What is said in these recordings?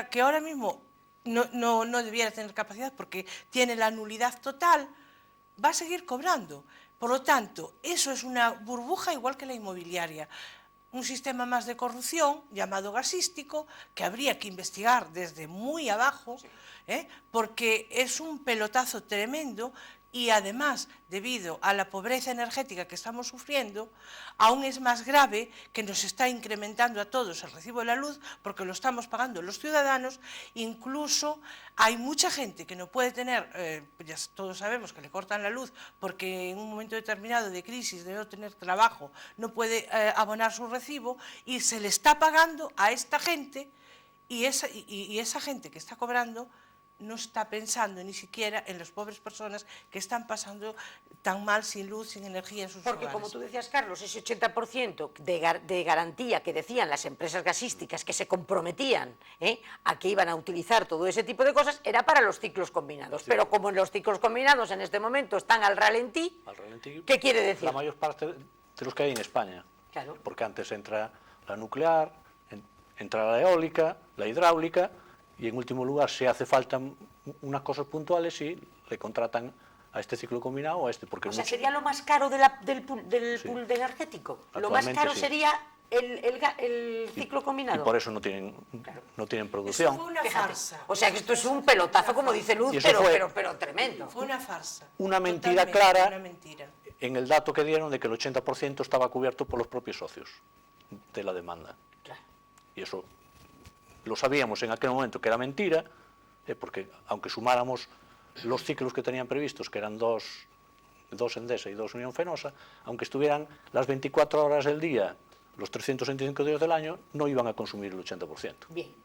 que ahora mismo no debiera tener capacidad porque tiene la nulidad total, va a seguir cobrando. Por lo tanto, eso es una burbuja igual que la inmobiliaria. Un sistema más de corrupción llamado gasístico que habría que investigar desde muy abajo, porque es un pelotazo tremendo y además, debido a la pobreza energética que estamos sufriendo, aún es más grave que nos está incrementando a todos el recibo de la luz porque lo estamos pagando los ciudadanos. Incluso hay mucha gente que no puede tener, ya todos sabemos que le cortan la luz porque en un momento determinado de crisis, de no tener trabajo, no puede abonar su recibo y se le está pagando a esta gente y esa gente que está cobrando no está pensando ni siquiera en las pobres personas que están pasando tan mal sin luz, sin energía en sus hogares. Porque, como tú decías, Carlos, ese 80% de garantía que decían las empresas gasísticas que se comprometían a que iban a utilizar todo ese tipo de cosas era para los ciclos combinados. Sí. Pero como los ciclos combinados en este momento están al ralentí, ¿qué quiere decir? La mayor parte de los que hay en España. Claro. Porque antes entra la nuclear, entra la eólica, la hidráulica, y en último lugar, si hace falta unas cosas puntuales, sí, le contratan a este ciclo combinado o a este. Porque o sea, ¿sería lo más caro del pool de energético? Lo más caro sí. Sería el ciclo combinado. Y por eso no tienen producción. Eso fue una farsa. O sea, que esto es un pelotazo, como dice Luz, pero tremendo. Fue una farsa. Una mentira clara en el dato que dieron de que el 80% estaba cubierto por los propios socios de la demanda. Claro. Y eso lo sabíamos en aquel momento que era mentira, porque aunque sumáramos los ciclos que tenían previstos, que eran dos Endesa y 2 Unión Fenosa, aunque estuvieran las 24 horas del día, los 365 días del año, no iban a consumir el 80%. Bien.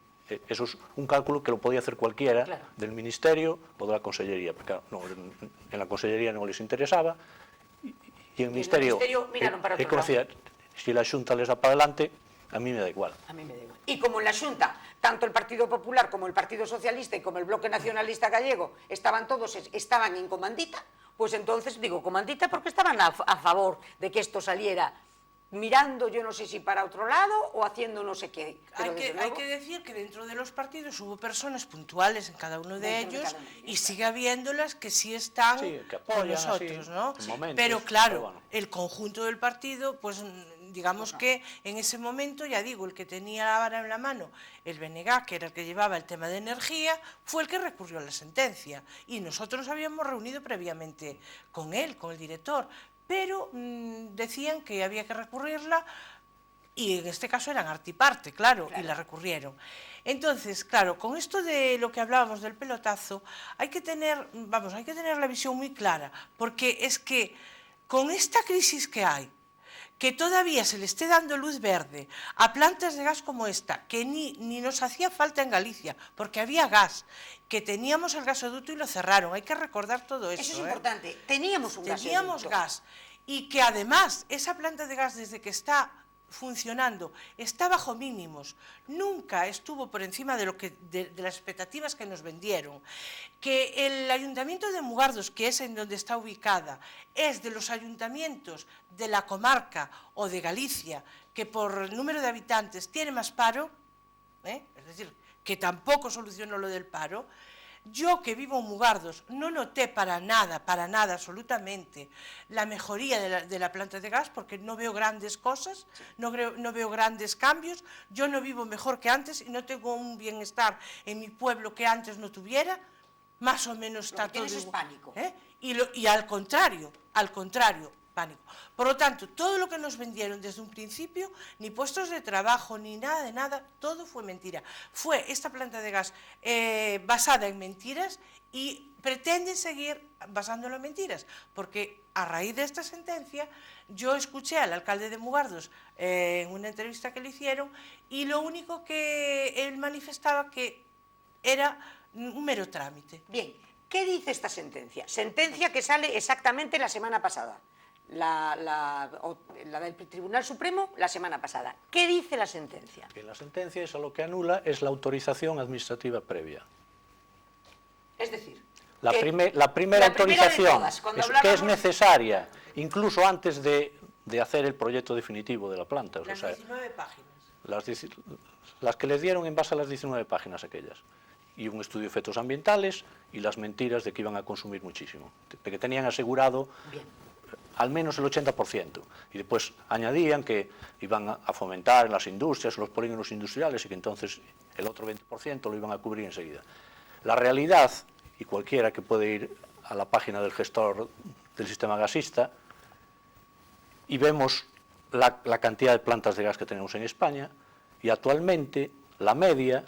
Eso es un cálculo que lo podía hacer cualquiera, claro, del Ministerio o de la Consellería, porque claro, no, en la Consellería no les interesaba, y en el Ministerio miraron para otro lado. Si la Xunta les da para adelante, a mí me da igual. A mí me da igual. Y como en la Xunta, tanto el Partido Popular como el Partido Socialista y como el Bloque Nacionalista Gallego estaban en comandita, pues entonces digo comandita porque estaban a favor de que esto saliera mirando yo no sé si para otro lado o haciendo no sé qué. Pero hay que decir que dentro de los partidos hubo personas puntuales en cada uno de ellos y sigue habiéndolas que sí están con nosotros, ¿no? Pero claro, el conjunto del partido, pues digamos que en ese momento, ya digo, el que tenía la vara en la mano, el BNG, que era el que llevaba el tema de energía, fue el que recurrió a la sentencia y nosotros habíamos reunido previamente con él, con el director, pero decían que había que recurrirla y en este caso eran arte y claro, y la recurrieron. Entonces, claro, con esto de lo que hablábamos del pelotazo, hay que tener la visión muy clara, porque es que con esta crisis que hay, que todavía se le esté dando luz verde a plantas de gas como esta, que ni nos hacía falta en Galicia, porque había gas, que teníamos el gasoducto y lo cerraron, hay que recordar todo eso. Eso es importante, teníamos un gasoducto. Teníamos gas, y que además esa planta de gas desde que está funcionando está bajo mínimos, nunca estuvo por encima de las expectativas que nos vendieron, que el ayuntamiento de Mugardos, que es en donde está ubicada, es de los ayuntamientos de la comarca o de Galicia que por número de habitantes tiene más paro, es decir, que tampoco solucionó lo del paro. Yo, que vivo en Mugardos, no noté para nada, absolutamente, la mejoría de la planta de gas, porque no veo grandes cosas, no veo grandes cambios, yo no vivo mejor que antes y no tengo un bienestar en mi pueblo que antes no tuviera, más o menos está todo igual. Es pánico. Y al contrario, pánico. Por lo tanto, todo lo que nos vendieron desde un principio, ni puestos de trabajo, ni nada de nada, todo fue mentira. Fue esta planta de gas basada en mentiras y pretenden seguir basándolo en mentiras, porque a raíz de esta sentencia yo escuché al alcalde de Mugardos en una entrevista que le hicieron y lo único que él manifestaba que era un mero trámite. Bien, ¿qué dice esta sentencia? Sentencia que sale exactamente la semana pasada. La del Tribunal Supremo la semana pasada. ¿Qué dice la sentencia? Que la sentencia es lo que anula es la autorización administrativa previa. Es decir, la primera autorización que es necesaria, incluso antes de hacer el proyecto definitivo de la planta. Las 19 páginas. las que les dieron en base a las 19 páginas aquellas. Y un estudio de efectos ambientales y las mentiras de que iban a consumir muchísimo, de que tenían asegurado al menos el 80%. Y después añadían que iban a fomentar en las industrias, los polígonos industriales, y que entonces el otro 20% lo iban a cubrir enseguida. La realidad, y cualquiera que puede ir a la página del gestor del sistema gasista, y vemos la cantidad de plantas de gas que tenemos en España, y actualmente la media,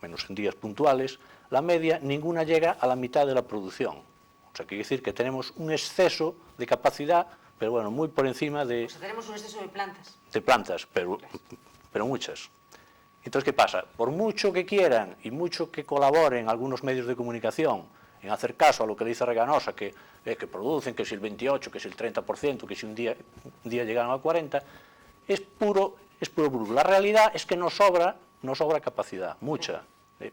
menos en días puntuales, la media ninguna llega a la mitad de la producción. O sea, quiere decir que tenemos un exceso de capacidad, pero bueno, muy por encima de... O sea, tenemos un exceso de plantas. De plantas, pero muchas. Entonces, ¿qué pasa? Por mucho que quieran y mucho que colaboren algunos medios de comunicación en hacer caso a lo que le dice Reganosa, que producen, que si el 28%, que si el 30%, que si un día llegaron al 40%, es puro bruto. La realidad es que nos sobra capacidad, mucha,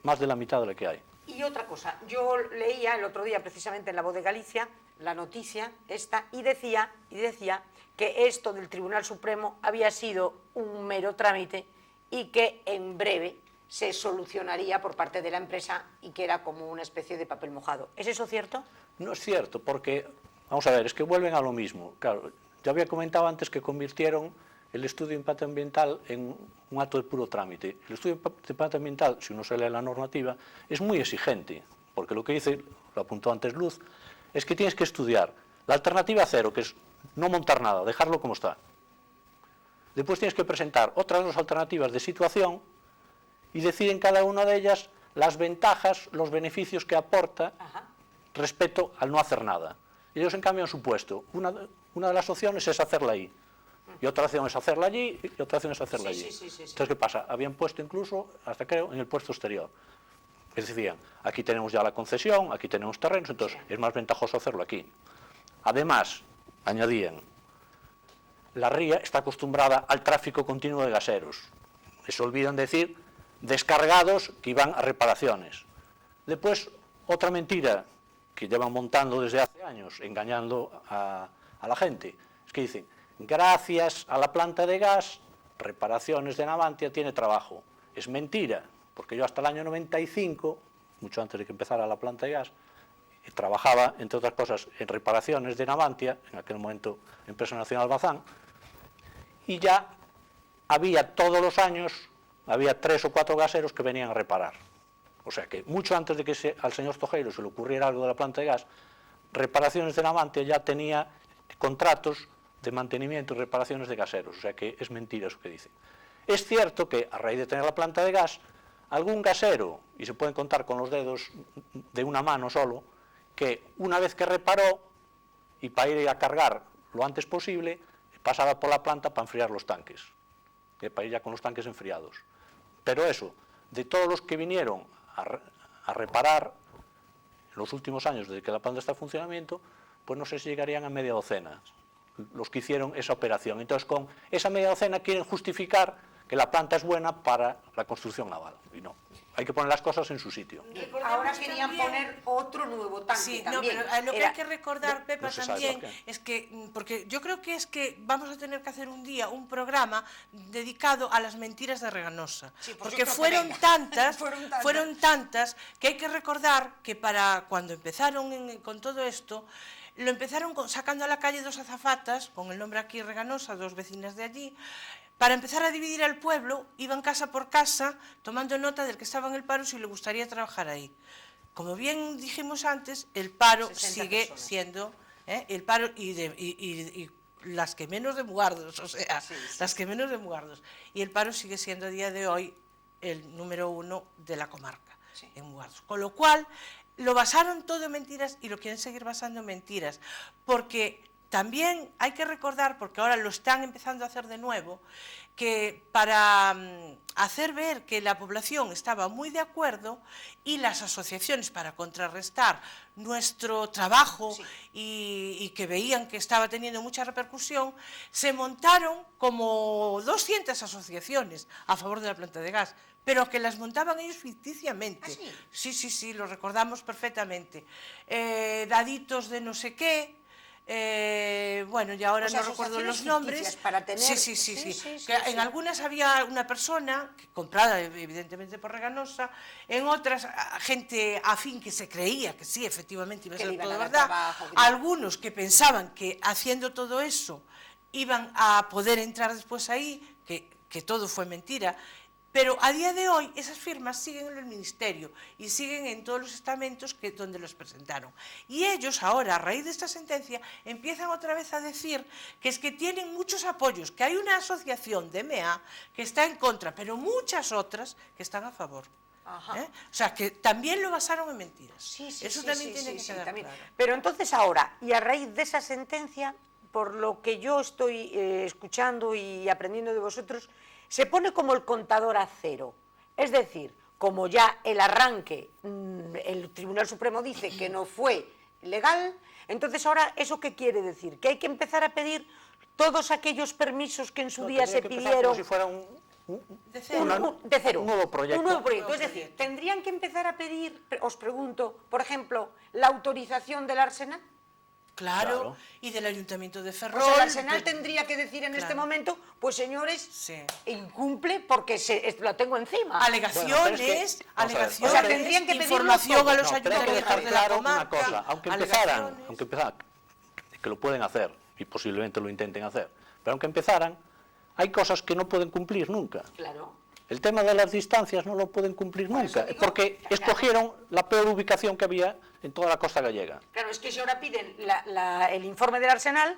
más de la mitad de la que hay. Y otra cosa, yo leía el otro día precisamente en La Voz de Galicia la noticia esta y decía que esto del Tribunal Supremo había sido un mero trámite y que en breve se solucionaría por parte de la empresa y que era como una especie de papel mojado. ¿Es eso cierto? No es cierto, porque, vamos a ver, es que vuelven a lo mismo. Claro, ya había comentado antes que convirtieron el estudio de impacto ambiental en un acto de puro trámite. El estudio de impacto ambiental, si uno se lee la normativa, es muy exigente, porque lo que dice, lo apuntó antes Luz, es que tienes que estudiar la alternativa cero, que es no montar nada, dejarlo como está. Después tienes que presentar otras dos alternativas de situación y decir en cada una de ellas las ventajas, los beneficios que aporta respecto al no hacer nada. Y ellos, en cambio, han supuesto, una de las opciones es hacerla ahí, y otra opción es hacerla allí, y otra opción es hacerla allí. Entonces, ¿qué pasa? Habían puesto incluso, hasta creo, en el puesto exterior. Es decían, aquí tenemos ya la concesión, aquí tenemos terrenos, entonces es más ventajoso hacerlo aquí. Además, añadían, la ría está acostumbrada al tráfico continuo de gaseros. Se olvidan decir descargados que iban a reparaciones. Después, otra mentira que llevan montando desde hace años, engañando a la gente, es que dicen, gracias a la planta de gas, Reparaciones de Navantia tiene trabajo. Es mentira, porque yo hasta el año 95, mucho antes de que empezara la planta de gas, trabajaba, entre otras cosas, en Reparaciones de Navantia, en aquel momento Empresa Nacional Bazán, y ya había todos los años, había 3 o 4 gaseros que venían a reparar. O sea que mucho antes de que al señor Tojeiro se le ocurriera algo de la planta de gas, Reparaciones de Navantia ya tenía contratos de mantenimiento y reparaciones de gaseros, o sea que es mentira eso que dice. Es cierto que a raíz de tener la planta de gas, algún gasero, y se pueden contar con los dedos de una mano solo, que una vez que reparó, y para ir a cargar lo antes posible, pasaba por la planta para enfriar los tanques, para ir ya con los tanques enfriados. Pero eso, de todos los que vinieron a reparar en los últimos años desde que la planta está en funcionamiento, pues no sé si llegarían a media docena los que hicieron esa operación. Entonces, con esa media docena quieren justificar que la planta es buena para la construcción naval. Y no, hay que poner las cosas en su sitio. Ahora querían poner otro nuevo tanque. Sí, también. No, pero lo que hay que recordar, Pepa, no se sabe también, por qué. es que, porque yo creo que es que vamos a tener que hacer un día un programa dedicado a las mentiras de Reganosa. Sí, pues porque yo creo que fueron venga. tantas, Fueron tantas, que hay que recordar que para cuando empezaron con todo esto, lo empezaron sacando a la calle 2 azafatas, con el nombre aquí Reganosa, 2 vecinas de allí. Para empezar a dividir al pueblo, iban casa por casa, tomando nota del que estaba en el paro si le gustaría trabajar ahí. Como bien dijimos antes, el paro sigue personas. siendo, el paro y las que menos de Mugardos, o sea, las que menos de Mugardos. Y el paro sigue siendo a día de hoy el número 1 de la comarca, en Mugardos. Con lo cual, lo basaron todo en mentiras y lo quieren seguir basando en mentiras, porque también hay que recordar, porque ahora lo están empezando a hacer de nuevo, que para hacer ver que la población estaba muy de acuerdo y las asociaciones para contrarrestar nuestro trabajo y que veían que estaba teniendo mucha repercusión, se montaron como 200 asociaciones a favor de la planta de gas, pero que las montaban ellos ficticiamente. ¿Ah, sí? Sí, lo recordamos perfectamente. Daditos de no sé qué, bueno, y ahora O sea, no recuerdo los asociaciones nombres. ficticias para tener- Sí. Sí, Que sí. en algunas había una persona, comprada evidentemente por Reganosa, en otras gente afín que se creía que sí, efectivamente iba a Que ser le iban todo a dar verdad. trabajo, que- Algunos que pensaban que haciendo todo eso iban a poder entrar después ahí, que todo fue mentira. Pero a día de hoy esas firmas siguen en el ministerio y siguen en todos los estamentos donde los presentaron. Y ellos ahora, a raíz de esta sentencia, empiezan otra vez a decir que es que tienen muchos apoyos, que hay una asociación de MA que está en contra, pero muchas otras que están a favor. Ajá. O sea, que también lo basaron en mentiras. Sí, Eso sí, también sí, tiene sí, que sí, quedar también. claro. Pero entonces ahora, y a raíz de esa sentencia, por lo que yo estoy escuchando y aprendiendo de vosotros, se pone como el contador a cero. Es decir, como ya el arranque, el Tribunal Supremo dice que no fue legal, entonces ahora, ¿eso qué quiere decir? Que hay que empezar a pedir todos aquellos permisos que en su día se pidieron... Como si fuera De cero. De cero. Un nuevo proyecto. Un nuevo proyecto. Nuevo Es decir, proyecto. ¿tendrían que empezar a pedir, os pregunto, por ejemplo, la autorización del Arsenal? Claro, y del Ayuntamiento de Ferrol. Pues el Arsenal tendría que decir en este Claro. momento, pues señores, Sí. incumple porque lo tengo encima. Alegaciones, Bueno, pero es que, vamos a ver, alegaciones, o sea, tendrían que pedirlo información todo. a los No, pero hay que ayuntamientos dejar de la claro comarca. una cosa, aunque empezaran, que lo pueden hacer, y posiblemente lo intenten hacer, pero aunque empezaran, hay cosas que no pueden cumplir nunca. Claro. El tema de las distancias no lo pueden cumplir Por eso nunca, digo, porque claro. escogieron la peor ubicación que había en toda la costa gallega. Claro, es que si ahora piden el informe del Arsenal,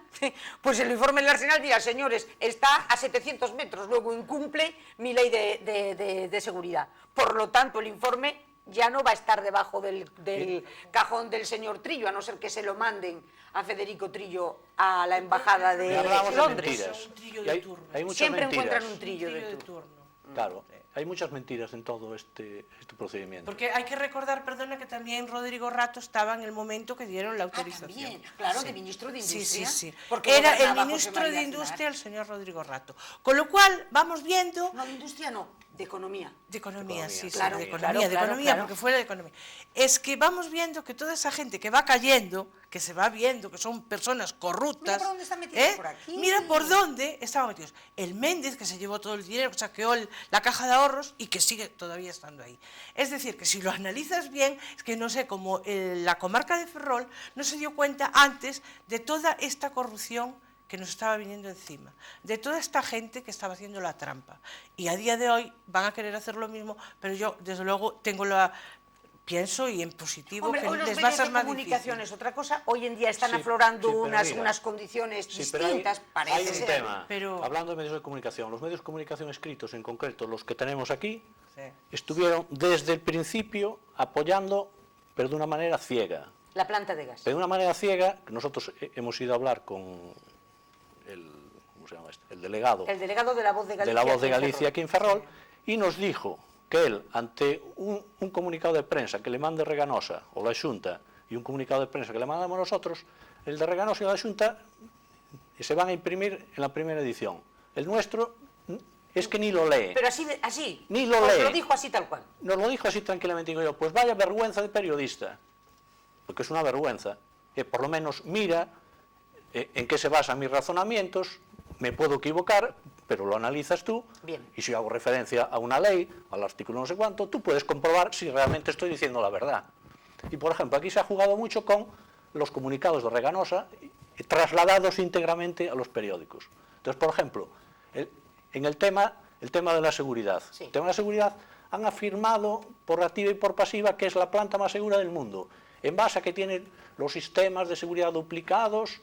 pues el informe del Arsenal dirá, señores, está a 700 metros, luego incumple mi ley de seguridad. Por lo tanto, el informe ya no va a estar debajo del cajón del señor Trillo, a no ser que se lo manden a Federico Trillo a la embajada de Hablamos de Londres. mentiras. Un trillo Y de hay, turno. hay muchas Siempre mentiras. encuentran un trillo de turno. turno. Claro, hay muchas mentiras en todo este procedimiento. Porque hay que recordar, perdona, que también Rodrigo Rato estaba en el momento que dieron la autorización. también, claro, de ministro de Industria, Sí. porque Era el gobernaba José ministro María de Aznar. Industria, el señor Rodrigo Rato. Con lo cual, vamos viendo... No, de industria no, de economía. De economía, sí, claro, sí, de claro, economía, claro, claro. porque fue de economía. Es que vamos viendo que toda esa gente que va cayendo, que se va viendo, que son personas corruptas... Mira por dónde están metidos, por aquí. Mira por dónde estaban metidos. El Méndez, que se llevó todo el dinero, que saqueó la caja de ahorros y que sigue todavía estando ahí. Es decir, que si lo analizas bien, es que no sé, como la comarca de Ferrol no se dio cuenta antes de toda esta corrupción que nos estaba viniendo encima, de toda esta gente que estaba haciendo la trampa. Y a día de hoy van a querer hacer lo mismo, pero yo, desde luego, pienso y en positivo, Hombre, que hoy los les va a medios ser de más comunicación difícil. es otra cosa. Hoy en día están Sí, aflorando sí, pero mira, unas condiciones Sí, pero distintas, parece hay un ser. tema, Pero- hablando de medios de comunicación, los medios de comunicación escritos, en concreto los que tenemos aquí, Sí. estuvieron desde el principio apoyando, pero de una manera ciega. La planta de gas. De una manera ciega, que nosotros hemos ido a hablar con ¿cómo se llama este? El delegado El delegado de la Voz de Galicia. de la Voz de aquí en Galicia Ferrol. aquí en Ferrol, y nos dijo que él, ante un comunicado de prensa que le mande Reganosa o la Xunta, y un comunicado de prensa que le mandamos nosotros, el de Reganosa y la Xunta se van a imprimir en la primera edición. El nuestro es que ni lo lee. Pero así. Ni lo os lee. lo dijo así tal cual. Nos lo dijo así tranquilamente, digo yo, pues vaya vergüenza de periodista, porque es una vergüenza, que por lo menos mira en qué se basan mis razonamientos, me puedo equivocar, pero lo analizas tú, Bien. y si hago referencia a una ley, al artículo no sé cuánto, tú puedes comprobar si realmente estoy diciendo la verdad. Y por ejemplo, aquí se ha jugado mucho con los comunicados de Reganosa, trasladados íntegramente a los periódicos. Entonces, por ejemplo, en el tema de la seguridad. Sí. El tema de la seguridad han afirmado por activa y por pasiva que es la planta más segura del mundo, en base a que tiene los sistemas de seguridad duplicados,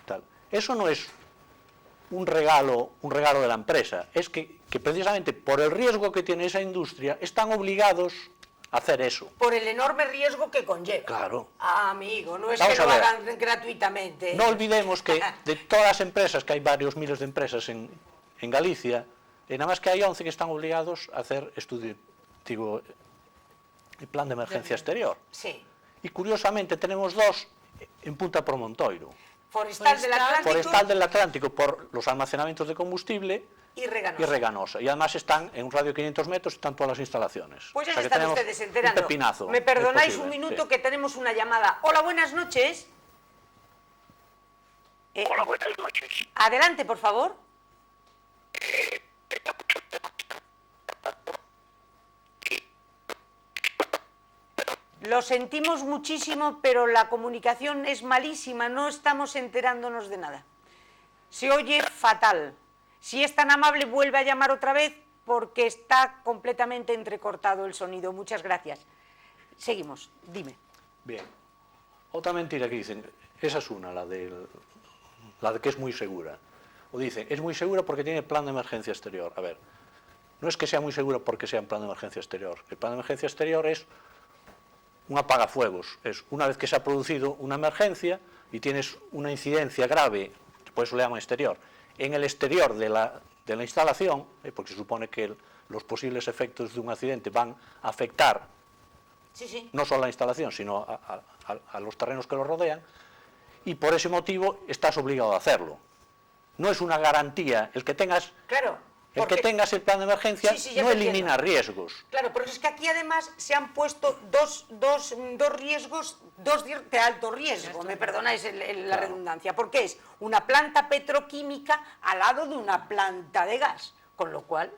tal. Eso no es un regalo de la empresa, es que precisamente por el riesgo que tiene esa industria están obligados a hacer eso. Por el enorme riesgo que conlleva. Claro. Ah, amigo, no es Vamos que a lo ver. hagan gratuitamente. No olvidemos que de todas las empresas, que hay varios miles de empresas en Galicia, nada más que hay 11 que están obligados a hacer el plan de emergencia exterior. Sí. Y curiosamente tenemos 2 en Punta Promontoiro. Forestal del Atlántico Forestal del Atlántico por los almacenamientos de combustible y Reganosa. y Reganosa. Y además están en un radio de 500 metros, están todas las instalaciones. Pues ya O sea se que están tenemos ustedes enterando. un pepinazo. ¿Me perdonáis es un posible, minuto sí. que tenemos una llamada? Hola, buenas noches. Hola, buenas noches. Adelante, por favor. Lo sentimos muchísimo, pero la comunicación es malísima, no estamos enterándonos de nada. Se oye fatal. Si es tan amable, vuelve a llamar otra vez porque está completamente entrecortado el sonido. Muchas gracias. Seguimos, dime. Bien. Otra mentira que dicen, esa es una, la de que es muy segura. O dicen, es muy segura porque tiene plan de emergencia exterior. A ver, no es que sea muy segura porque sea un plan de emergencia exterior. El plan de emergencia exterior es un apagafuegos. Es una vez que se ha producido una emergencia y tienes una incidencia grave, por eso le llaman exterior, en el exterior de la instalación, porque se supone que los posibles efectos de un accidente van a afectar no solo a la instalación, sino a los terrenos que lo rodean, y por ese motivo estás obligado a hacerlo. No es una garantía. El que tengas el plan de emergencia no elimina riesgos. Claro, pero es que aquí además se han puesto dos riesgos, de alto riesgo, me perdonáis la redundancia, porque es una planta petroquímica al lado de una planta de gas, con lo cual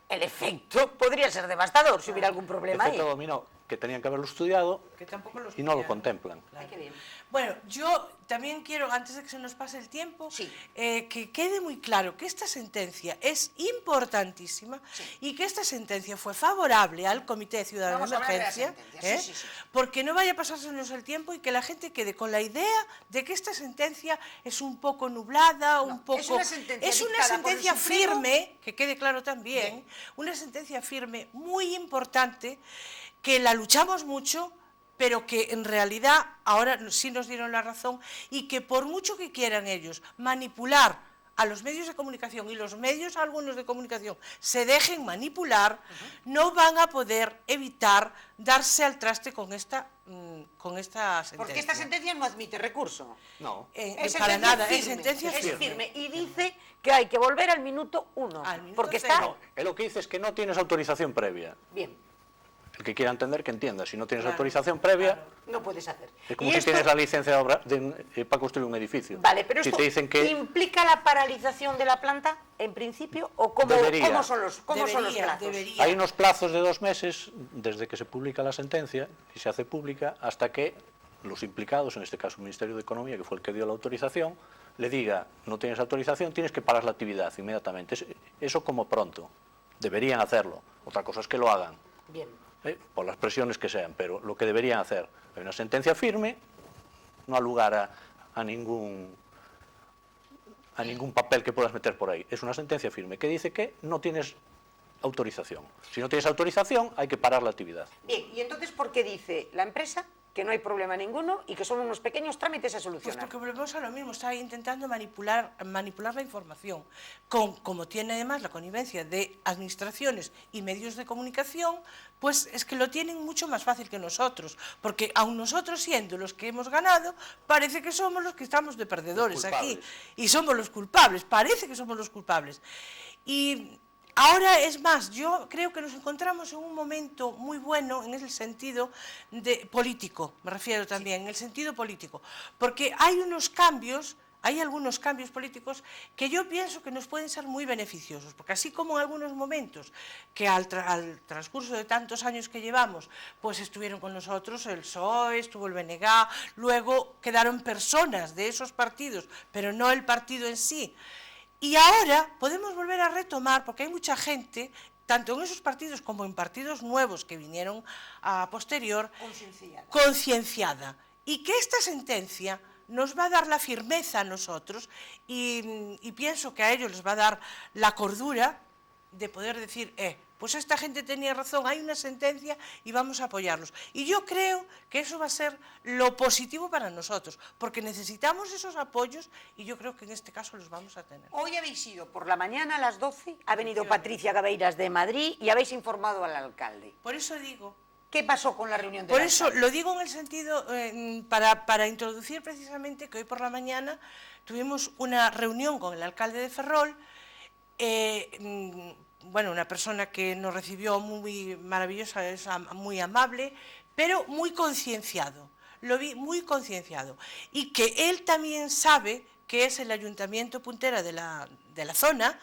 el efecto podría ser devastador si hubiera algún problema ahí. Efecto dominó, que tenían que haberlo estudiado Que tampoco lo y no lo estudiaron. contemplan. Ay, qué bien. Bueno, yo también quiero, antes de que se nos pase el tiempo, que quede muy claro que esta sentencia es importantísima y que esta sentencia fue favorable al Comité Ciudadano Vamos de a hablar de la Emergencia, sentencia, sí. porque no vaya a pasársenos el tiempo y que la gente quede con la idea de que esta sentencia es un poco nublada, es una sentencia es una dictada por el sentencia Supremo. firme, que quede claro también, una sentencia firme muy importante, que la luchamos mucho, pero que en realidad ahora sí nos dieron la razón y que por mucho que quieran ellos manipular a los medios de comunicación y los medios algunos de comunicación se dejen manipular, no van a poder evitar darse al traste con esta sentencia. Porque esta sentencia no admite recurso. No. Para nada, es sentencia es firme. y dice que hay que volver al minuto 1. Al minuto Porque cero. está... No, lo que dice es que no tienes autorización previa. Bien, El que quiera entender, que entienda. Si no tienes Claro, autorización previa, no puedes hacer. es como Y si esto- tienes la licencia de obra para construir un edificio. Vale, pero si esto te dicen que ¿implica la paralización de la planta, en principio? ¿O cómo son los plazos? Debería. hay unos plazos de 2 meses desde que se publica la sentencia y se hace pública hasta que los implicados, en este caso el Ministerio de Economía, que fue el que dio la autorización, le diga, no tienes autorización, tienes que parar la actividad inmediatamente. Eso como pronto. Deberían hacerlo. Otra cosa es que lo hagan. Bien. Por las presiones que sean, pero lo que deberían hacer. Hay una sentencia firme, no ha lugar a ningún papel que puedas meter por ahí. Es una sentencia firme que dice que no tienes autorización. Si no tienes autorización, hay que parar la actividad. Bien, y entonces, ¿por qué dice la empresa que no hay problema ninguno y que son unos pequeños trámites a Pues solucionar? porque volvemos a lo mismo, está intentando manipular la información, como tiene además la connivencia de administraciones y medios de comunicación, pues es que lo tienen mucho más fácil que nosotros, porque aun nosotros siendo los que hemos ganado, parece que somos los que estamos de perdedores aquí, y somos los culpables, parece que somos los culpables. Y ahora, es más, yo creo que nos encontramos en un momento muy bueno en el sentido político, me refiero también, en el sentido político, porque hay algunos cambios políticos que yo pienso que nos pueden ser muy beneficiosos, porque así como en algunos momentos que al transcurso de tantos años que llevamos, pues estuvieron con nosotros el PSOE, estuvo el BNG, luego quedaron personas de esos partidos, pero no el partido en sí. Y ahora podemos volver a retomar, porque hay mucha gente, tanto en esos partidos como en partidos nuevos que vinieron a posterior, concienciada. Y que esta sentencia nos va a dar la firmeza a nosotros y pienso que a ellos les va a dar la cordura de poder decir, pues esta gente tenía razón, hay una sentencia y vamos a apoyarlos. Y yo creo que eso va a ser lo positivo para nosotros, porque necesitamos esos apoyos y yo creo que en este caso los vamos a tener. Hoy habéis ido por la mañana a las 12, ha venido Patricia Gabeiras de Madrid y habéis informado al alcalde. Por eso digo... ¿Qué pasó con la reunión de Por eso lo digo en el sentido, para introducir precisamente que hoy por la mañana tuvimos una reunión con el alcalde de Ferrol, bueno, una persona que nos recibió muy maravillosa, muy amable, pero muy concienciado. Lo vi muy concienciado. Y que él también sabe que es el ayuntamiento puntera de la zona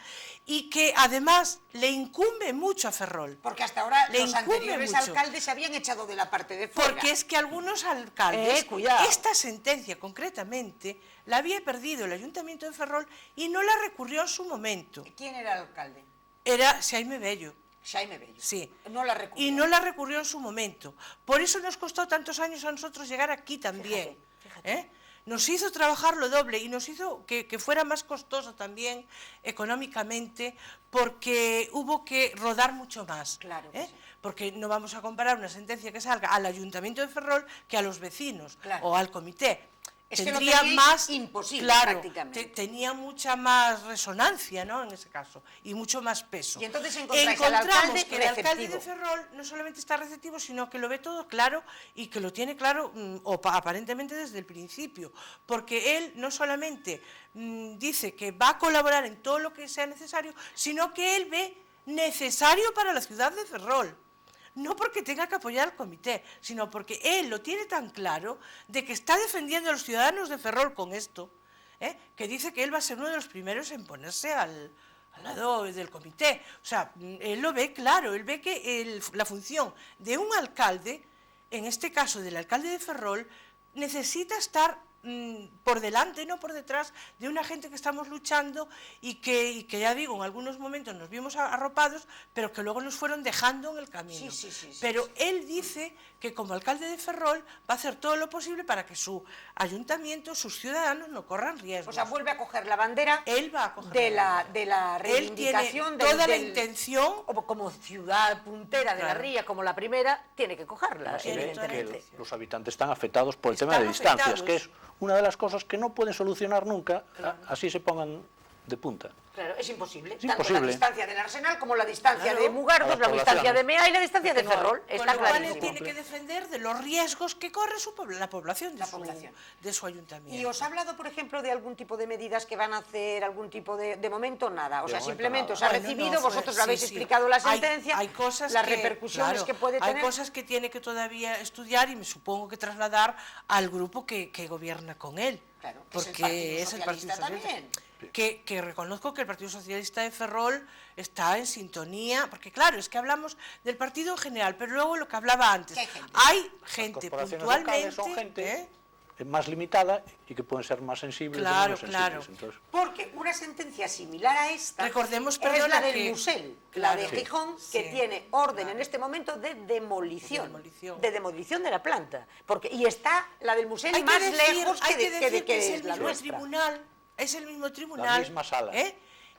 y que además le incumbe mucho a Ferrol. Porque hasta ahora Le los incumbe anteriores mucho. alcaldes se habían echado de la parte de fuera. Porque es que algunos alcaldes, Cuidado. esta sentencia concretamente, la había perdido el ayuntamiento de Ferrol y no la recurrió en su momento. ¿Quién era el alcalde? Era Xaime Bello. Xaime Bello. Sí. No la recurrió. Y no la recurrió en su momento. Por eso nos costó tantos años a nosotros llegar aquí también. Fíjate. Nos hizo trabajar lo doble y nos hizo que fuera más costoso también económicamente porque hubo que rodar mucho más. Claro que sí. Porque no vamos a comparar una sentencia que salga al Ayuntamiento de Ferrol que a los vecinos o al comité. Es que lo Tendría teníais más, imposible, claro, prácticamente. tenía mucha más resonancia, ¿no?, en ese caso, y mucho más peso. Y entonces encontráis al alcalde que el alcalde de receptivo. Ferrol no solamente está receptivo, sino que lo ve todo claro y que lo tiene claro aparentemente desde el principio, porque él no solamente dice que va a colaborar en todo lo que sea necesario, sino que él ve necesario para la ciudad de Ferrol. No porque tenga que apoyar al comité, sino porque él lo tiene tan claro de que está defendiendo a los ciudadanos de Ferrol con esto, que dice que él va a ser uno de los primeros en ponerse al lado del comité. O sea, él lo ve claro, él ve que la función de un alcalde, en este caso del alcalde de Ferrol, necesita estar por delante, no por detrás, de una gente que estamos luchando y que ya digo, en algunos momentos nos vimos arropados, pero que luego nos fueron dejando en el camino. Pero él dice que como alcalde de Ferrol va a hacer todo lo posible para que su ayuntamiento, sus ciudadanos no corran riesgos. O sea, vuelve a coger la bandera Él va a coger de la reivindicación él tiene toda la intención, o como ciudad puntera de la Ría, como la primera, tiene que cogerla. Así ve evidentemente. que los habitantes están afectados por el tema de distancias, que es una de las cosas que no pueden solucionar nunca, así se pongan de punta. Claro, es imposible. Es Tanto imposible. la distancia del Arsenal como la distancia Claro. de Mugardos, la distancia de Mea y la distancia de Ferrol. con Está lo cual él clarísimo. tiene que defender de los riesgos que corre la población La población. de su ayuntamiento. ¿Y os ha hablado, por ejemplo, de algún tipo de medidas que van a hacer, algún tipo de momento nada? O De sea, momento simplemente nada. os ha Bueno, recibido, no, vosotros lo habéis explicado la sentencia, hay cosas las que, repercusiones claro, que puede tener. Hay cosas que tiene que todavía estudiar y me supongo que trasladar al grupo que gobierna con él. Claro, porque es el Partido Socialista. también. Que reconozco que el Partido Socialista de Ferrol está en sintonía, porque claro, es que hablamos del partido en general, pero luego lo que hablaba antes, ¿Qué gente? hay gente Las corporaciones puntualmente, locales son gente más limitada y que pueden ser más sensibles Claro, o menos sensibles. claro. Entonces, Porque una sentencia similar a esta Recordemos, es perdona, la del que- Musel, claro, la de Gijón, sí, que tiene orden en este momento de demolición. De demolición de la planta. Y está la del Musel Hay que más decir- lejos hay que decir que es el la mismo nuestra. tribunal, es el mismo tribunal, La misma sala.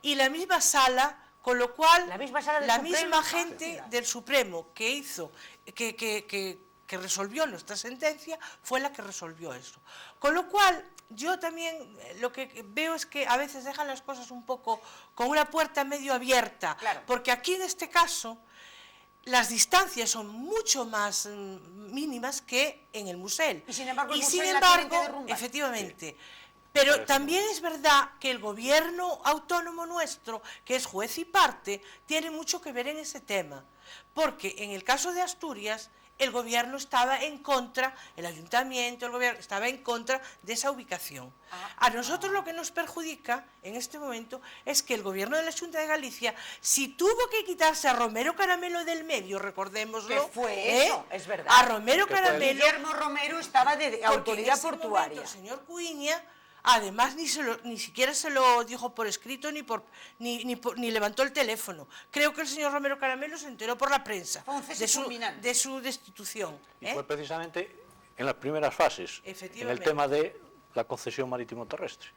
y la misma sala, con lo cual La misma sala del la Supremo. misma gente del Supremo que hizo, que resolvió nuestra sentencia, fue la que resolvió eso. Con lo cual, yo también lo que veo es que a veces dejan las cosas un poco con una puerta medio abierta, Claro. porque aquí en este caso las distancias son mucho más mínimas que en el Musel. Y sin embargo, el Y Musel sin la tienen que embargo, derrumbar. efectivamente. Pero también es verdad que el gobierno autónomo nuestro, que es juez y parte, tiene mucho que ver en ese tema. Porque en el caso de Asturias, el gobierno estaba en contra, el ayuntamiento, el gobierno estaba en contra de esa ubicación. A nosotros lo que nos perjudica en este momento es que el gobierno de la Xunta de Galicia, si tuvo que quitarse a Romero Caramelo del medio, recordémoslo, Que fue eso, es verdad. a Romero Que fue Caramelo, Guillermo Romero estaba de porque autoridad en ese momento portuaria. el señor Cuiña, además, ni siquiera se lo dijo por escrito ni levantó el teléfono. Creo que el señor Romero Caramelo se enteró por la prensa Fue un cese fulminante. de su destitución. y fue precisamente en las primeras fases, en el Efectivamente. tema de la concesión marítimo-terrestre.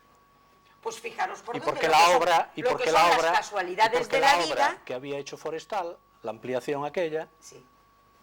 Pues fijaros por Y dónde porque lo la que son- obra, y lo porque que la son obra, las casualidades y porque de la obra vida. que había hecho Forestal, la ampliación aquella, Sí.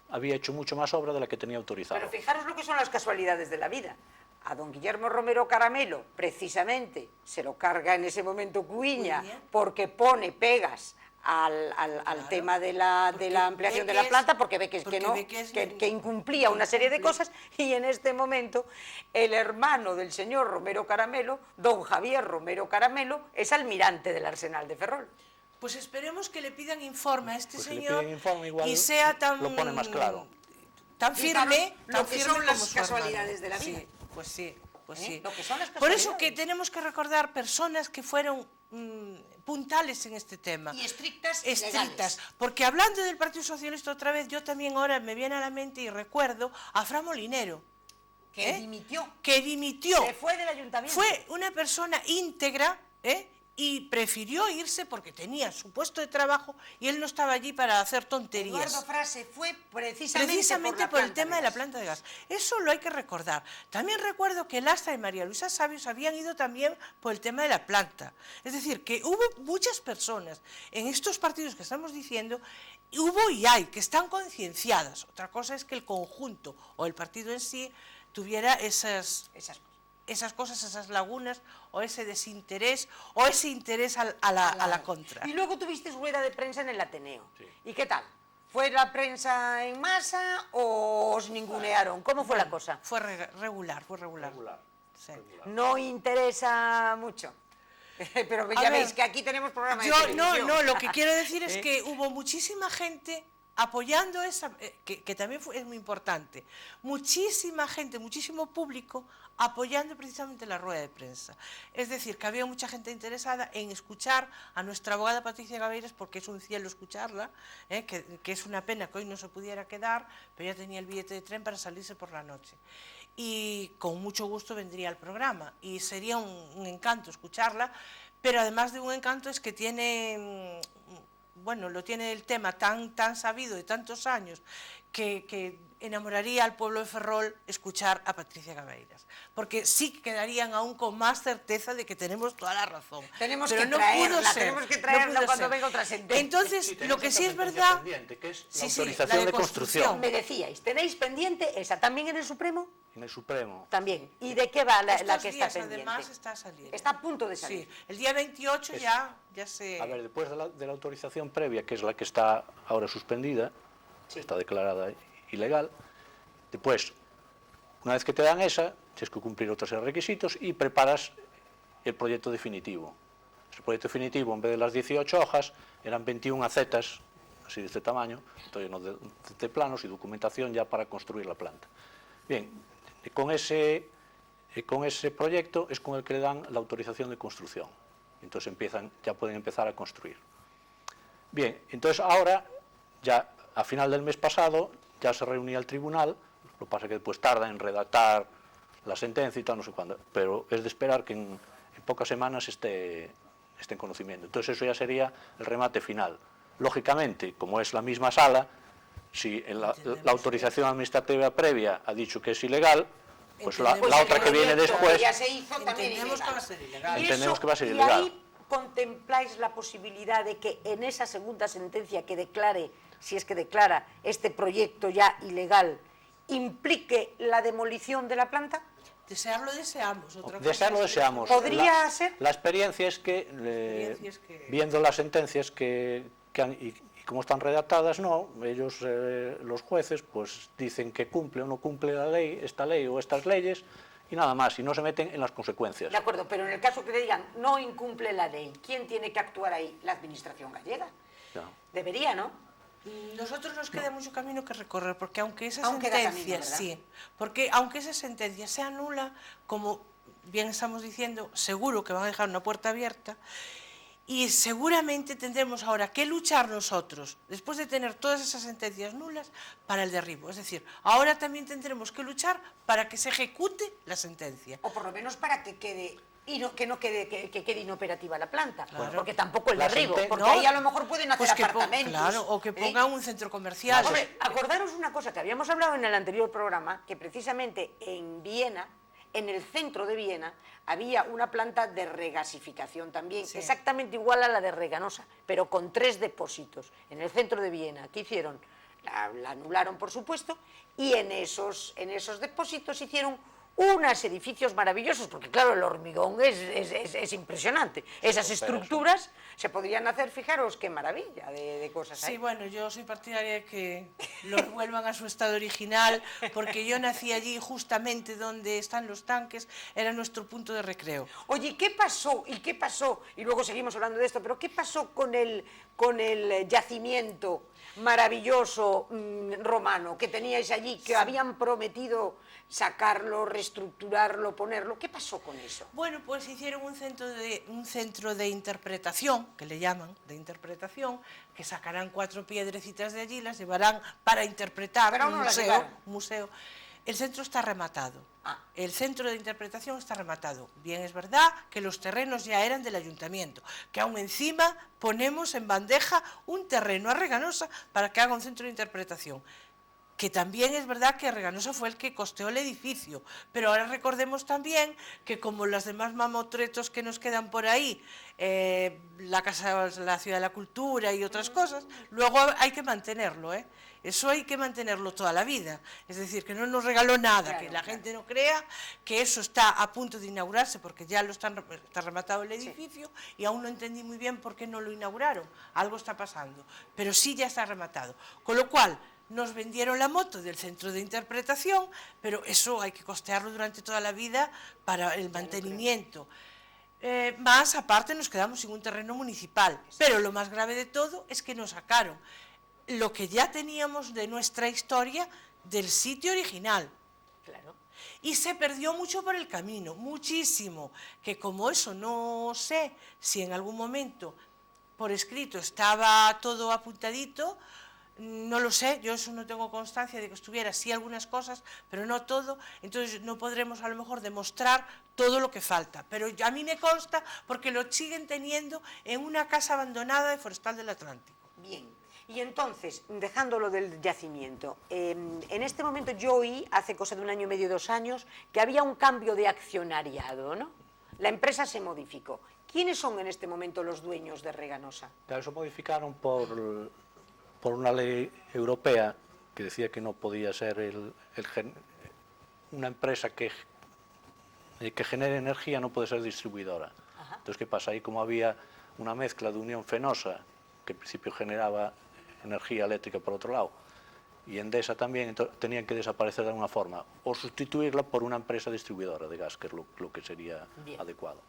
había hecho mucho más obra de la que tenía autorizada. Pero fijaros lo que son las casualidades de la vida. A don Guillermo Romero Caramelo, precisamente, se lo carga en ese momento Cuiña, Cuiña. porque pone pegas al tema de la Porque ampliación ve de la que planta, es- porque ve que porque no, ve que es- que incumplía una serie de incumple. cosas, y en este momento el hermano del señor Romero Caramelo, don Javier Romero Caramelo, es almirante del Arsenal de Ferrol. Pues esperemos que le pidan informe a este Pues si le señor piden informe, igual y sea tan, lo pone más claro. tan Fijaros firme, lo tan que firme son las como su hermano. casualidades de la vida. Sí, pues sí. Pues sí. Lo que son las Por eso que casualidades. tenemos que recordar personas que fueron puntales en este tema. Y estrictas. Estrictas. Porque hablando del Partido Socialista otra vez, yo también ahora me viene a la mente y recuerdo a Fra Molinero. Que dimitió. Que dimitió. Se fue del ayuntamiento. Fue una persona íntegra, y prefirió irse porque tenía su puesto de trabajo y él no estaba allí para hacer tonterías. Eduardo Fra se fue precisamente Por el tema de la gas. planta de gas. Eso lo hay que recordar. También recuerdo que Lastra y María Luisa Sabios habían ido también por el tema de la planta. Es decir, que hubo muchas personas en estos partidos que estamos diciendo, hubo y hay, que están concienciadas. Otra cosa es que el conjunto o el partido en sí tuviera esas cosas, esas lagunas, o ese desinterés, o ese interés a la contra. Y luego tuviste rueda de prensa en el Ateneo. Sí. ¿Y qué tal? ¿Fue la prensa en masa o os ningunearon? ¿Cómo fue la cosa? Fue regular. Sí. No interesa mucho. Pero ya veis que aquí tenemos programa de televisión. No, lo que quiero decir es que hubo muchísima gente apoyando esa, que también es muy importante, muchísima gente, muchísimo público apoyando precisamente la rueda de prensa. Es decir, que había mucha gente interesada en escuchar a nuestra abogada Patricia Gabeiras, porque es un cielo escucharla, que es una pena que hoy no se pudiera quedar, pero ya tenía el billete de tren para salirse por la noche. Y con mucho gusto vendría al programa y sería un encanto escucharla, pero además de un encanto es que tiene... Bueno, lo tiene el tema tan sabido de tantos años que enamoraría al pueblo de Ferrol escuchar a Patricia Gabeiras, porque sí quedarían aún con más certeza de que tenemos toda la razón. Tenemos pero que no traerla, pudo ser, tenemos que traerla pudo cuando ser. venga otra sentencia. Entonces, lo que sí es verdad... Que es la Sí, autorización la de construcción. Me decíais, ¿tenéis pendiente esa también en el Supremo? En el Supremo. También. ¿Y de qué va la Estos que está días, pendiente? además, está saliendo. Está a punto de salir. Sí, el día 28 ya se... A ver, después de la autorización previa, que es la que está ahora suspendida, Sí. está declarada ilegal, después, una vez que te dan esa, tienes que cumplir otros requisitos y preparas el proyecto definitivo. El proyecto definitivo, en vez de las 18 hojas, eran 21 acetas, así de este tamaño, todo lleno de planos y documentación ya para construir la planta. Bien, con ese proyecto es con el que le dan la autorización de construcción. Entonces ya pueden empezar a construir. Bien, entonces ahora, ya a final del mes pasado, ya se reunía el tribunal, lo que pasa es que después tarda en redactar la sentencia y tal, no sé cuándo, pero es de esperar que en pocas semanas esté en conocimiento. Entonces eso ya sería el remate final. Lógicamente, como es la misma sala, si la autorización administrativa previa ha dicho que es ilegal, pues la otra que viene después... Ya se hizo también Entendemos ilegal. que va a ser ilegal. Entendemos que va a ser Y ilegal. ahí contempláis la posibilidad de que en esa segunda sentencia que declare, si es que declara este proyecto ya ilegal, implique la demolición de la planta. Desearlo deseamos. Otra cosa Desearlo es- deseamos. ¿Podría ser? La experiencia es que, viendo las sentencias que han, y como están redactadas, no, ellos, los jueces, pues dicen que cumple o no cumple la ley, esta ley o estas leyes, y nada más, y no se meten en las consecuencias. De acuerdo, pero en el caso que le digan no incumple la ley, ¿quién tiene que actuar ahí? La administración gallega. Ya. Debería, ¿no? Nosotros nos queda mucho camino que recorrer, porque aunque esa Aún queda sentencia, camino, ¿verdad? sí, porque aunque esa sentencia sea nula, como bien estamos diciendo, seguro que van a dejar una puerta abierta, y seguramente tendremos ahora que luchar nosotros, después de tener todas esas sentencias nulas, para el derribo. Es decir, ahora también tendremos que luchar para que se ejecute la sentencia. O por lo menos para que quede que quede inoperativa la planta, Claro. porque tampoco el La derribo, senten- porque No, ahí a lo mejor pueden hacer Pues que apartamentos. claro, o que pongan un centro comercial. Hombre, acordaros una cosa que habíamos hablado en el anterior programa, que precisamente en Viena, en el centro de Viena, había una planta de regasificación también, Sí. exactamente igual a la de Reganosa, pero con 3 depósitos en el centro de Viena. ¿Qué hicieron? La anularon, por supuesto, y en esos depósitos hicieron unos edificios maravillosos, porque claro, el hormigón es impresionante. Esas estructuras se podrían hacer, fijaros qué maravilla de cosas hay. Sí, bueno, yo soy partidaria de que los vuelvan a su estado original, porque yo nací allí justamente donde están los tanques, era nuestro punto de recreo. Oye, ¿qué pasó? ¿Y luego seguimos hablando de esto, pero qué pasó con el yacimiento maravilloso romano que teníais allí, que habían prometido sacarlo, reestructurarlo, ponerlo. ¿Qué pasó con eso? Bueno, pues hicieron un centro de interpretación, que le llaman de interpretación, que sacarán 4 piedrecitas de allí, las llevarán para interpretar Pero un no las museo, llevaron. El centro está rematado. Ah. El centro de interpretación está rematado. Bien, es verdad que los terrenos ya eran del ayuntamiento, que aún encima ponemos en bandeja un terreno a Reganosa para que haga un centro de interpretación. Que también es verdad que Reganosa fue el que costeó el edificio, pero ahora recordemos también que como los demás mamotretos que nos quedan por ahí, la Ciudad de la Cultura y otras cosas, luego hay que mantenerlo, ¿eh? Eso hay que mantenerlo toda la vida, es decir, que no nos regaló nada, Claro, que la gente no crea que eso está a punto de inaugurarse porque ya está rematado el edificio y aún no entendí muy bien por qué no lo inauguraron, algo está pasando, pero sí ya está rematado, con lo cual nos vendieron la moto del centro de interpretación, pero eso hay que costearlo durante toda la vida para el mantenimiento. Más aparte nos quedamos sin un terreno municipal, pero lo más grave de todo es que nos sacaron lo que ya teníamos de nuestra historia del sitio original. Claro. Y se perdió mucho por el camino, muchísimo, que como eso no sé si en algún momento por escrito estaba todo apuntadito, no lo sé, yo eso no tengo constancia de que estuviera, sí algunas cosas, pero no todo, entonces no podremos a lo mejor demostrar todo lo que falta, pero a mí me consta porque lo siguen teniendo en una casa abandonada de Forestal del Atlántico. Bien, y entonces, dejándolo del yacimiento, en este momento yo oí, hace cosa de 1 año y medio, 2 años, que había un cambio de accionariado, ¿no? La empresa se modificó. ¿Quiénes son en este momento los dueños de Reganosa? Claro, eso modificaron por una ley europea que decía que no podía ser una empresa que genere energía, no puede ser distribuidora. Ajá. Entonces, ¿qué pasa? Ahí como había una mezcla de Unión Fenosa, que en principio generaba energía eléctrica por otro lado, y Endesa también, entonces, tenían que desaparecer de alguna forma, o sustituirla por una empresa distribuidora de gas, que es lo que sería Bien. adecuado.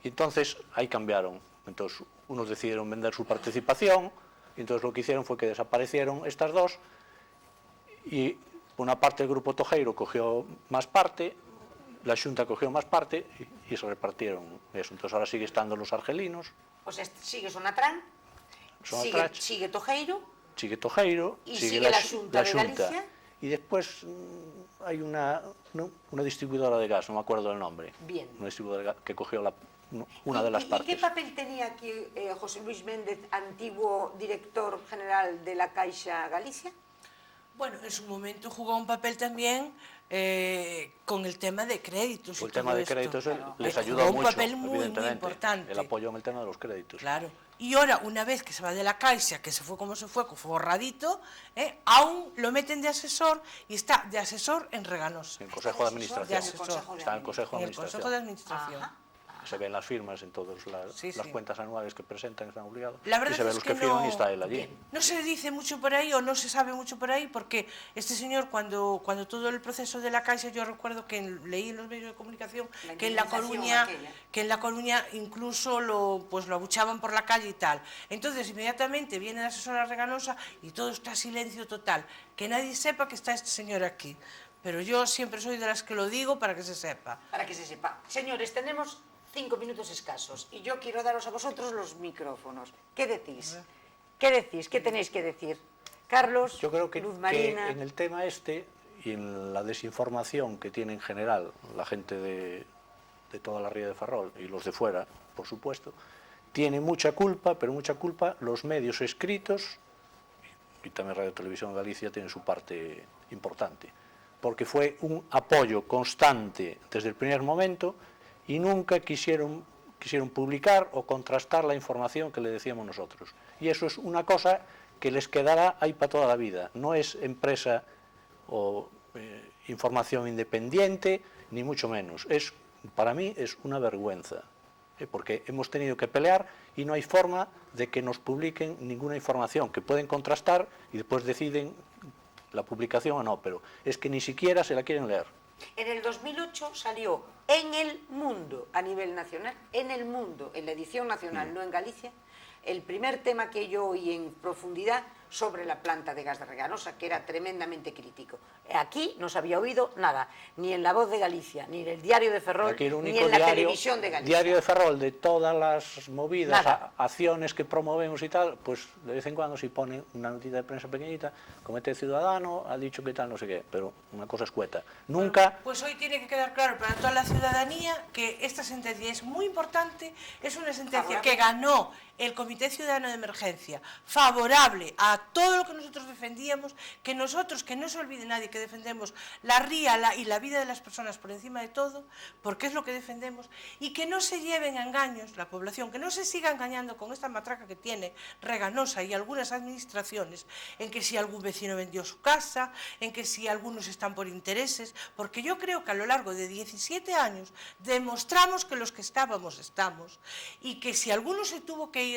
Y entonces ahí cambiaron. Entonces unos decidieron vender su participación, y entonces lo que hicieron fue que desaparecieron estas dos, y una parte del grupo Tojeiro cogió más parte, la Xunta cogió más parte, y se repartieron eso. Entonces ahora sigue estando los argelinos, O sea, sigue Sonatrán, Sonatrach, sigue Tojeiro, sigue Tojeiro, y sigue la Xunta de Galicia. y después hay una distribuidora de gas, no me acuerdo el nombre. Bien. Una distribuidora de gas que cogió una de las partes. ¿Y qué papel tenía aquí José Luis Méndez, antiguo director general de la Caixa Galicia? Bueno, en su momento jugó un papel también con el tema de créditos. Pues el y todo tema de esto. créditos les Jugó ayudó un mucho, papel muy evidentemente, importante. el apoyo en el tema de los créditos. Claro. Y ahora, una vez que se va de la Caixa, que se fue como se fue forradito, aún lo meten de asesor y está de asesor en Reganosa. En el Consejo de Administración. De asesor. Está en el Consejo de En el Consejo de Administración. Ajá. Se ven las firmas en todas las Sí. cuentas anuales que presentan, están obligados. La verdad y se ven es los que que firman no- y está él allí. Bien. No se dice mucho por ahí o no se sabe mucho por ahí porque este señor cuando todo el proceso de la Caixa, yo recuerdo que leí en los medios de comunicación La que en La indemnización Coruña aquella. incluso lo abuchaban por la calle y tal. Entonces inmediatamente viene la asesora Reganosa y todo está silencio total, que nadie sepa que está este señor aquí. Pero yo siempre soy de las que lo digo para que se sepa. Para que se sepa. Señores, tenemos 5 minutos escasos y yo quiero daros a vosotros los micrófonos. ¿Qué decís? ¿Qué decís? ¿Qué tenéis que decir? Carlos, Yo creo que Luz Marina... en el tema este y en la desinformación que tiene en general la gente de toda la ría de Ferrol y los de fuera, por supuesto, tiene mucha culpa, pero mucha culpa los medios escritos, y también Radio Televisión Galicia tiene su parte importante, porque fue un apoyo constante desde el primer momento y nunca quisieron publicar o contrastar la información que le decíamos nosotros. Y eso es una cosa que les quedará ahí para toda la vida. No es empresa o información independiente, ni mucho menos. Para mí es una vergüenza, porque hemos tenido que pelear y no hay forma de que nos publiquen ninguna información, que pueden contrastar y después deciden la publicación o no, pero es que ni siquiera se la quieren leer. En el 2008 salió en el mundo, a nivel nacional, en el mundo, en la edición nacional, no en Galicia, el primer tema que yo oí en profundidad sobre la planta de gas de Reganosa, que era tremendamente crítico. Aquí no se había oído nada, ni en La Voz de Galicia, ni en el Diario de Ferrol, Aquí el ni único en la televisión de Galicia. Diario de Ferrol, de todas las movidas, Nada. acciones que promovemos y tal, pues de vez en cuando sí pone una notita de prensa pequeñita, Comité Ciudadano ha dicho que tal, no sé qué, pero una cosa escueta. Nunca... Pues hoy tiene que quedar claro para toda la ciudadanía que esta sentencia es muy importante, es una sentencia que ganó el Comité Ciudadano de Emergencia, favorable a todo lo que nosotros defendíamos, que nosotros, que no se olvide nadie, que defendemos la ría y la vida de las personas por encima de todo, porque es lo que defendemos, y que no se lleven a engaños la población, que no se siga engañando con esta matraca que tiene Reganosa y algunas administraciones, en que si algún vecino vendió su casa, en que si algunos están por intereses, porque yo creo que a lo largo de 17 años demostramos que los que estábamos, estamos, y que si alguno se tuvo que ir,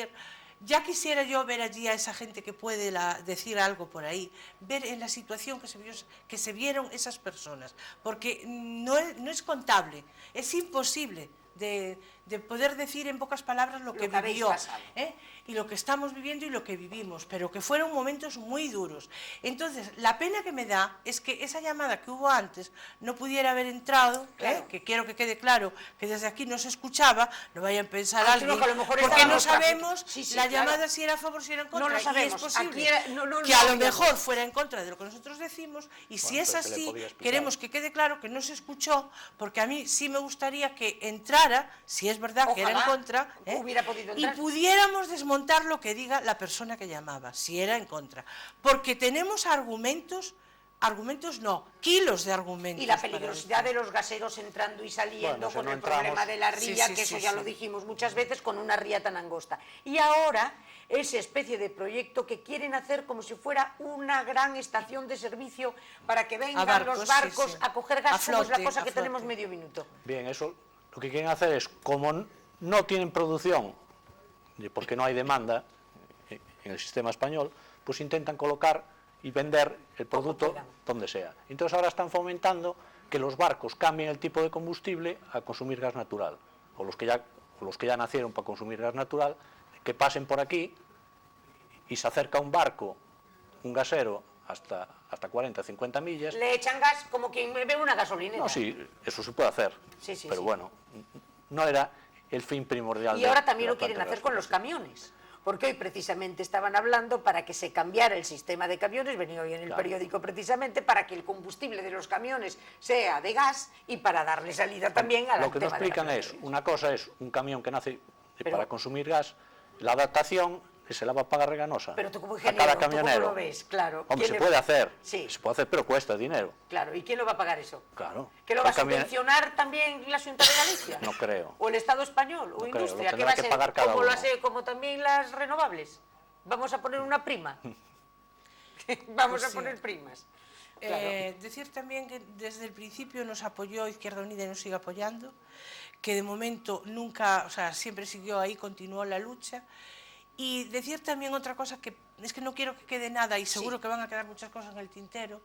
ya quisiera yo ver allí a esa gente que puede decir algo por ahí, ver en la situación que se vieron esas personas, porque no es contable, es imposible de poder decir en pocas palabras lo que vivió, y lo que estamos viviendo y lo que vivimos, pero que fueron momentos muy duros. Entonces, la pena que me da es que esa llamada que hubo antes no pudiera haber entrado, claro. Que quiero que quede claro que desde aquí no se escuchaba, no vayan a pensar alguien, porque no sabemos la llamada si era a favor, si era en contra, no lo sabemos. Y es posible Aquí que a lo mejor fuera en contra de lo que nosotros decimos, y si es pues así, queremos que quede claro que no se escuchó, porque a mí sí me gustaría que entrara, si es verdad que era en contra, y pudiéramos desmontar lo que diga la persona que llamaba, si era en contra, porque tenemos argumentos no, kilos de argumentos. Y la peligrosidad de los gaseros entrando y saliendo, con el problema de la ría, que eso ya lo dijimos muchas veces, con una ría tan angosta. Y ahora, esa especie de proyecto que quieren hacer como si fuera una gran estación de servicio para que vengan los barcos a coger gas, como es la cosa que tenemos medio minuto. Bien, eso lo que quieren hacer es, como no tienen producción, porque no hay demanda en el sistema español, pues intentan colocar y vender el producto donde sea. Entonces ahora están fomentando que los barcos cambien el tipo de combustible a consumir gas natural, o los que ya nacieron para consumir gas natural, que pasen por aquí y se acerca un barco, un gasero, hasta 40, 50 millas. Le echan gas como quien bebe una gasolinera. No, sí, eso se puede hacer, pero bueno, no era el fin primordial. Y ahora también lo quieren hacer con los camiones, porque hoy precisamente estaban hablando para que se cambiara el sistema de camiones, venía hoy en el periódico precisamente, para que el combustible de los camiones sea de gas y para darle salida también a la. Lo que nos explican es, una cosa es un camión que nace para consumir gas, la adaptación se la va a pagar Reganosa. Pero tú como a ingeniero, cada camionero. ¿tú cómo lo ves? Claro. Hombre, se puede hacer, sí. Se puede hacer, pero cuesta dinero. Claro, ¿y quién lo va a pagar eso? Claro. ¿Que lo va a subvencionar también la Xunta de Galicia? No creo. ¿O el Estado español? ¿O no industria? creo, ¿Qué va a ser? pagar cada ¿Cómo uno. lo hace? ¿Como también las renovables? ¿Vamos a poner una prima? Vamos a poner primas. Claro. Decir también que desde el principio nos apoyó Izquierda Unida y nos sigue apoyando, que de momento nunca, o sea, siempre siguió ahí, continuó la lucha. Y decir también otra cosa, que es que no quiero que quede nada, y seguro que van a quedar muchas cosas en el tintero,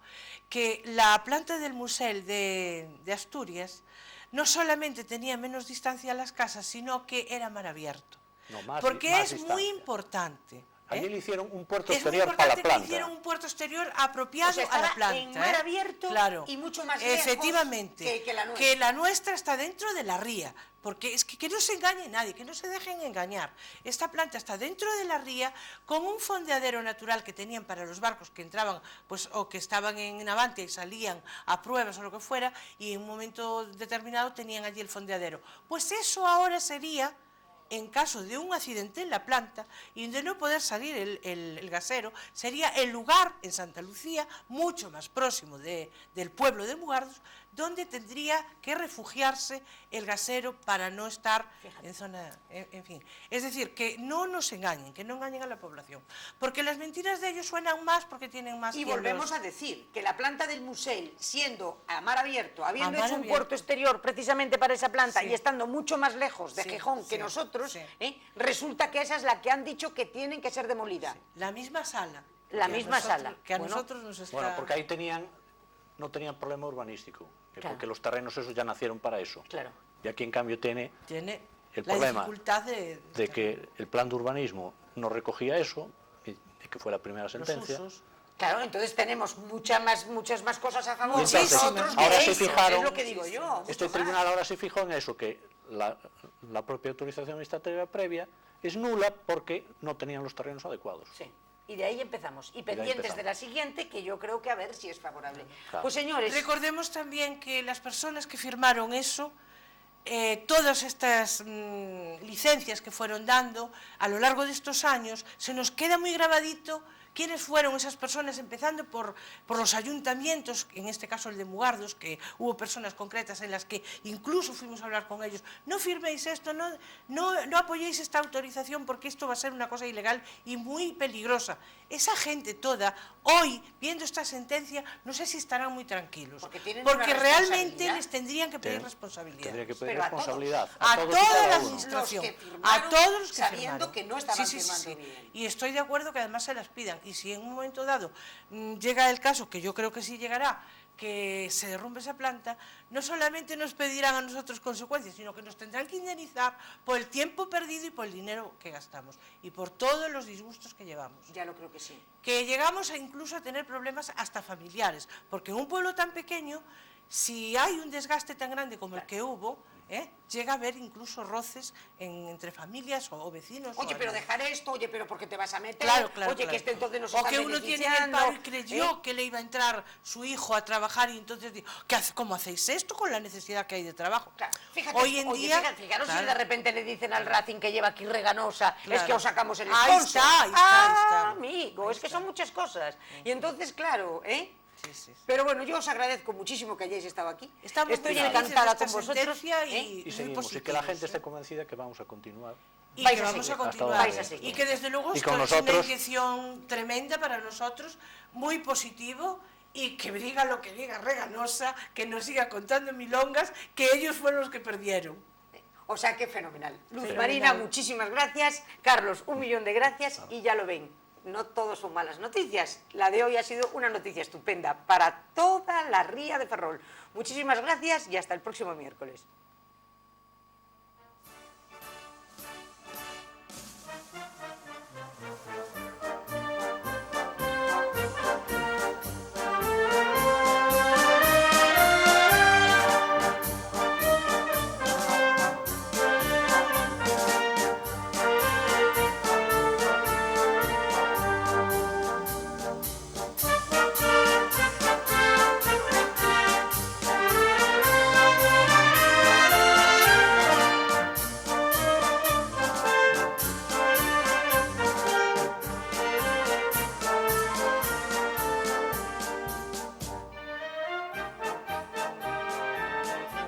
que la planta del Musel de Asturias no solamente tenía menos distancia a las casas, sino que era mar abierto. No, más, porque más es distancia. Muy importante. Allí le hicieron un puerto es exterior para la planta. Que hicieron un puerto exterior apropiado, o sea, a la planta. En mar abierto, claro. Y mucho más lejos efectivamente, que la nuestra. Que la nuestra está dentro de la ría, porque es que no se engañe nadie, que no se dejen engañar. Esta planta está dentro de la ría, con un fondeadero natural que tenían para los barcos que entraban, pues, o que estaban en Navantia y salían a pruebas o lo que fuera, y en un momento determinado tenían allí el fondeadero. Pues eso ahora sería, en caso de un accidente en la planta y de no poder salir el gasero, sería el lugar en Santa Lucía, mucho más próximo del pueblo de Mugardos, donde tendría que refugiarse el gasero para no estar en zona, en fin. Es decir, que no nos engañen, que no engañen a la población, porque las mentiras de ellos suenan más porque tienen más. Y volvemos a decir que la planta del Musel, siendo a mar abierto, habiendo hecho un puerto exterior precisamente para esa planta y estando mucho más lejos de Gijón que nosotros, resulta que esa es la que han dicho que tienen que ser demolida. La misma sala. La misma sala. Que a nosotros nos está... Bueno, porque ahí no tenían problema urbanístico, porque los terrenos esos ya nacieron para eso. Claro. Y aquí en cambio tiene el la problema dificultad de que el plan de urbanismo no recogía eso, que fue la primera sentencia. Los usos. Claro, entonces tenemos muchas más cosas a favor Y de entonces, nosotros que ahora se eso, fijaron- es lo que digo yo. Este mucho tribunal más. ahora se fijó en eso, que la propia autorización administrativa previa es nula porque no tenían los terrenos adecuados. Sí. Y de ahí empezamos. Y ahí pendientes empezamos. de la siguiente, que yo creo que a ver si es favorable. Claro. Pues señores, Recordemos también que las personas que firmaron eso, todas estas licencias que fueron dando a lo largo de estos años, se nos queda muy grabadito quiénes fueron esas personas, empezando por los ayuntamientos, en este caso el de Mugardos, que hubo personas concretas en las que incluso fuimos a hablar con ellos, no firméis esto, no apoyéis esta autorización porque esto va a ser una cosa ilegal y muy peligrosa. Esa gente toda, hoy, viendo esta sentencia, no sé si estarán muy tranquilos, Porque tienen porque una realmente responsabilidad. les tendrían que pedir Tendría responsabilidad. que pedir Pero a todos. responsabilidad. A todos y toda cada la uno. administración, Los que firmaron a todos los que sabiendo firmaron. que no estaban firmando bien. Y estoy de acuerdo que además se las pidan. Y si en un momento dado llega el caso, que yo creo que sí llegará, que se derrumbe esa planta, no solamente nos pedirán a nosotros consecuencias, sino que nos tendrán que indemnizar por el tiempo perdido y por el dinero que gastamos y por todos los disgustos que llevamos. ya lo creo que sí. Que llegamos incluso a tener problemas hasta familiares, porque en un pueblo tan pequeño, si hay un desgaste tan grande como el que hubo, llega a haber incluso roces entre familias o vecinos. Oye, pero dejar esto, oye, pero ¿por qué te vas a meter? Claro, Oye, claro. que este entonces nos o está que uno tiene en el beneficiando, paro y creyó que le iba a entrar su hijo a trabajar y entonces dijo, ¿cómo hacéis esto con la necesidad que hay de trabajo? Claro, fíjate, Hoy en oye, día... fijaros claro, si de repente le dicen al Racing que lleva aquí Reganosa, es Claro. que os sacamos el Ahí sponsor. está, ahí está, ahí está. Amigo, Ahí es que está. son muchas cosas. Y entonces, claro, Sí, sí. Pero bueno, yo os agradezco muchísimo que hayáis estado aquí. Estamos Estoy muy felices encantada de esta con vosotros. sentencia ¿eh? Y muy seguimos, y que la positivos, gente esté ¿eh? convencida que vamos a continuar. Y Vais que a vamos seguir. a continuar. Vais a seguir. Y que desde luego Y esto con es una nosotros- inyección tremenda para nosotros, muy positivo, y que diga lo que diga Reganosa, que nos siga contando milongas, que ellos fueron los que perdieron. O sea, que fenomenal. Luz Fenomenal. Marina, muchísimas gracias. Carlos, 1.000.000 de gracias. Y ya lo ven, no todo son malas noticias. La de hoy ha sido una noticia estupenda para toda la ría de Ferrol. Muchísimas gracias y hasta el próximo miércoles.